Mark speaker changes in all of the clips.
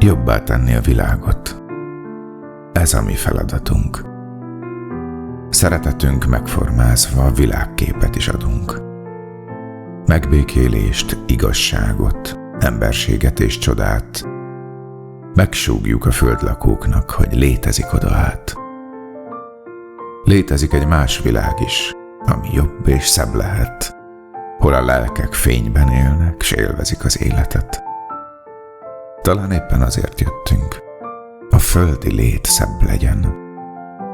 Speaker 1: jobbá tenni a világot. Ez a mi feladatunk. Szeretetünk megformázva a világképet is adunk. Megbékélést, igazságot, emberséget és csodát. Megsúgjuk a földlakóknak, hogy létezik oda át. Létezik egy más világ is, ami jobb és szebb lehet, hol a lelkek fényben élnek, s élvezik az életet. Talán éppen azért jöttünk, a földi lét szebb legyen,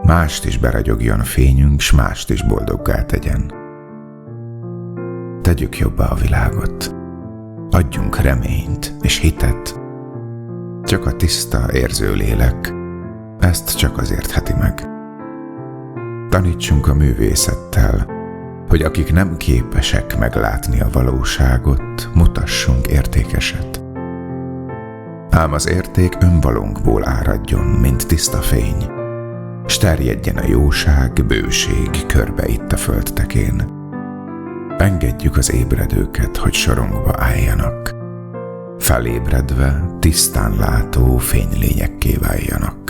Speaker 1: mást is beragyogjon a fényünk, s mást is boldoggá tegyen. Tegyük jobbá a világot, adjunk reményt és hitet. Csak a tiszta, érző lélek ezt csak az értheti meg. Tanítsunk a művészettel, hogy akik nem képesek meglátni a valóságot, mutassunk értékeset. Ám az érték önvalónkból áradjon, mint tiszta fény, s terjedjen a jóság, bőség körbe itt a földtekén. Engedjük az ébredőket, hogy sorongba álljanak, felébredve, tisztán látó fénylényekké váljanak.